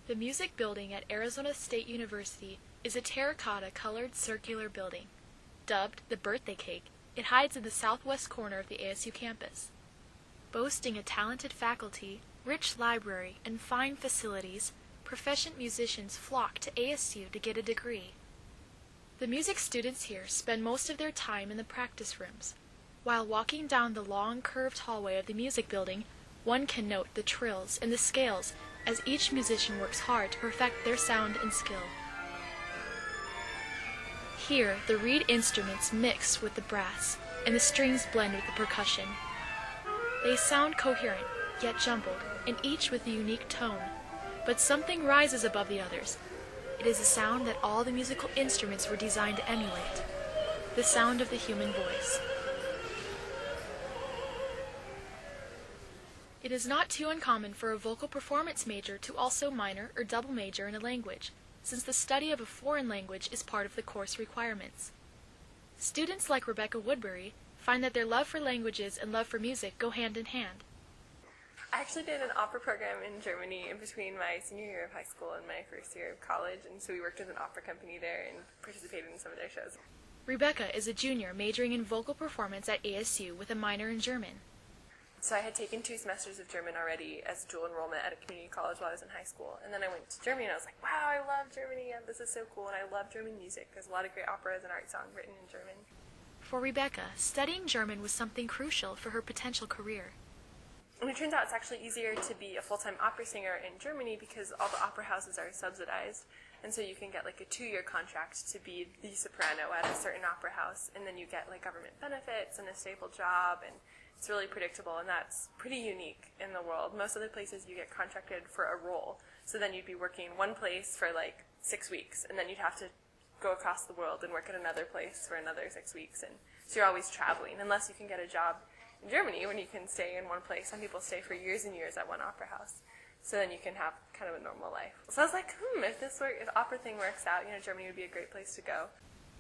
The music building at Arizona State University is a terracotta-colored circular building. Dubbed the Birthday Cake, it hides in the southwest corner of the ASU campus. Boasting a talented faculty, rich library, and fine facilities, proficient musicians flock to ASU to get a degree. The music students here spend most of their time in the practice rooms. While walking down the long, curved hallway of the music building, one can note the trills and the scales as each musician works hard to perfect their sound and skill. Here, the reed instruments mix with the brass, and the strings blend with the percussion. They sound coherent, yet jumbled, and each with a unique tone. But something rises above the others. It is a sound that all the musical instruments were designed to emulate, the sound of the human voice. It is not too uncommon for a vocal performance major to also minor or double major in a language, since the study of a foreign language is part of the course requirements. Students like Rebecca Woodbury find that their love for languages and love for music go hand in hand. I actually did an opera program in Germany in between my senior year of high school and my first year of college, and so we worked with an opera company there and participated in some of their shows. Rebecca is a junior majoring in vocal performance at ASU with a minor in German. So I had taken 2 semesters of German already as dual enrollment at a community college while I was in high school, and then I went to Germany and I was like, wow, I love Germany, and this is so cool, and I love German music. There's a lot of great operas and art songs written in German. For Rebecca, studying German was something crucial for her potential career. And it turns out it's actually easier to be a full-time opera singer in Germany because all the opera houses are subsidized. And so you can get like a 2-year contract to be the soprano at a certain opera house, and then you get like government benefits and a stable job, and it's really predictable, and that's pretty unique in the world. Most other places you get contracted for a role, so then you'd be working one place for like 6 weeks, and then you'd have to go across the world and work at another place for another 6 weeks, and so you're always traveling, unless you can get a job in Germany when you can stay in one place. Some people stay for years and years at one opera house, so then you can have kind of a normal life. So I was like, if the opera thing works out, Germany would be a great place to go.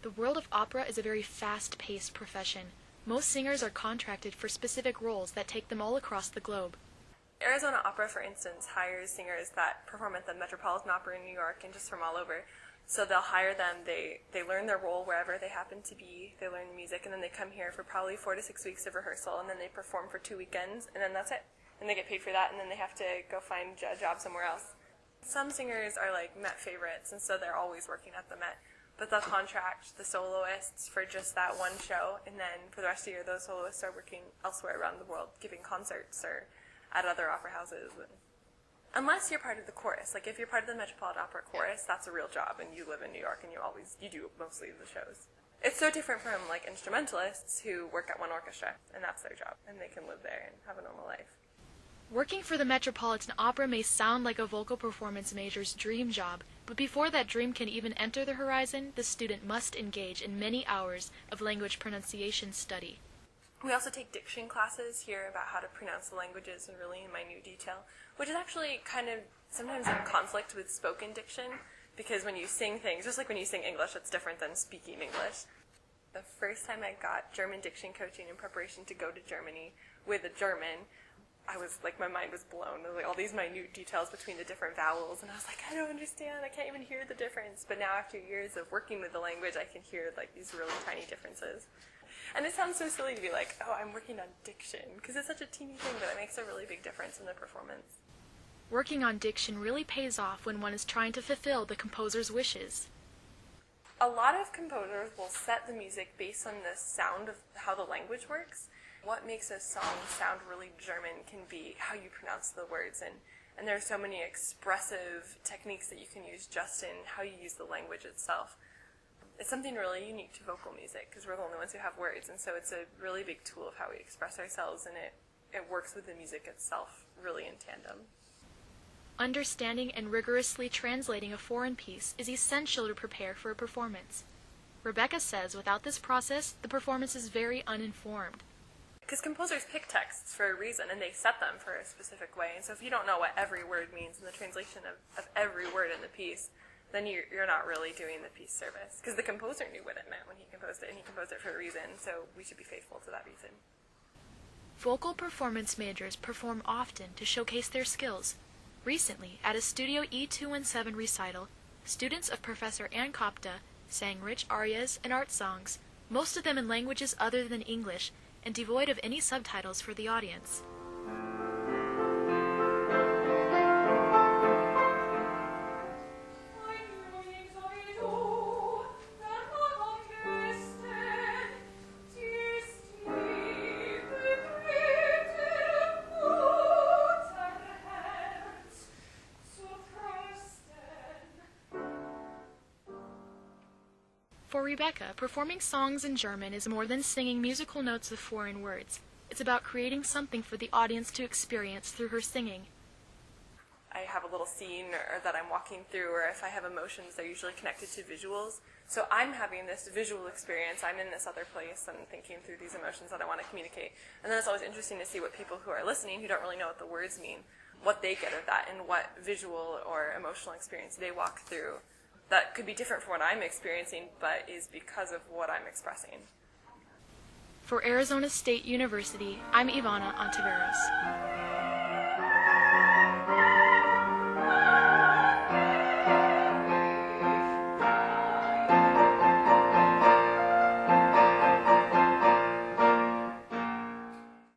The world of opera is a very fast-paced profession. Most singers are contracted for specific roles that take them all across the globe. Arizona Opera, for instance, hires singers that perform at the Metropolitan Opera in New York and just from all over. So they'll hire them, they learn their role wherever they happen to be, they learn the music, and then they come here for probably 4 to 6 weeks of rehearsal, and then they perform for 2 weekends, and then that's it. And they get paid for that, and then they have to go find a job somewhere else. Some singers are like Met favorites, and so they're always working at the Met. But they'll contract the soloists for just that one show, and then for the rest of the year, those soloists are working elsewhere around the world, giving concerts or at other opera houses. Unless you're part of the chorus. Like if you're part of the Metropolitan Opera chorus, that's a real job, and you live in New York, and you do mostly the shows. It's so different from like instrumentalists who work at one orchestra, and that's their job, and they can live there and have a normal life. Working for the Metropolitan Opera may sound like a vocal performance major's dream job, but before that dream can even enter the horizon, the student must engage in many hours of language pronunciation study. We also take diction classes here about how to pronounce the languages in really minute detail, which is actually kind of sometimes in conflict with spoken diction, because when you sing things, just like when you sing English, it's different than speaking English. The first time I got German diction coaching in preparation to go to Germany with a German, I was like, my mind was blown. There was like all these minute details between the different vowels, and I was like, I don't understand. I can't even hear the difference. But now after years of working with the language, I can hear like these really tiny differences. And it sounds so silly to be like, oh, I'm working on diction, because it's such a teeny thing, but it makes a really big difference in the performance. Working on diction really pays off when one is trying to fulfill the composer's wishes. A lot of composers will set the music based on the sound of how the language works. What makes a song sound really German can be how you pronounce the words, and there are so many expressive techniques that you can use just in how you use the language itself. It's something really unique to vocal music because we're the only ones who have words, and so it's a really big tool of how we express ourselves, and it works with the music itself really in tandem. Understanding and rigorously translating a foreign piece is essential to prepare for a performance. Rebecca says without this process, the performance is very uninformed. Because composers pick texts for a reason, and they set them for a specific way, and so if you don't know what every word means in the translation of every word in the piece, then you're not really doing the piece service. Because the composer knew what it meant when he composed it, and he composed it for a reason, so we should be faithful to that reason. Vocal performance majors perform often to showcase their skills. Recently, at a Studio E217 recital, students of Professor Ann Kopta sang rich arias and art songs, most of them in languages other than English and devoid of any subtitles for the audience. For Rebecca, performing songs in German is more than singing musical notes of foreign words. It's about creating something for the audience to experience through her singing. I have a little scene or that I'm walking through, or if I have emotions, they're usually connected to visuals. So I'm having this visual experience. I'm in this other place and thinking through these emotions that I want to communicate. And then it's always interesting to see what people who are listening, who don't really know what the words mean, what they get of that and what visual or emotional experience they walk through. That could be different from what I'm experiencing, but is because of what I'm expressing. For Arizona State University, I'm Ivana Ontiveros.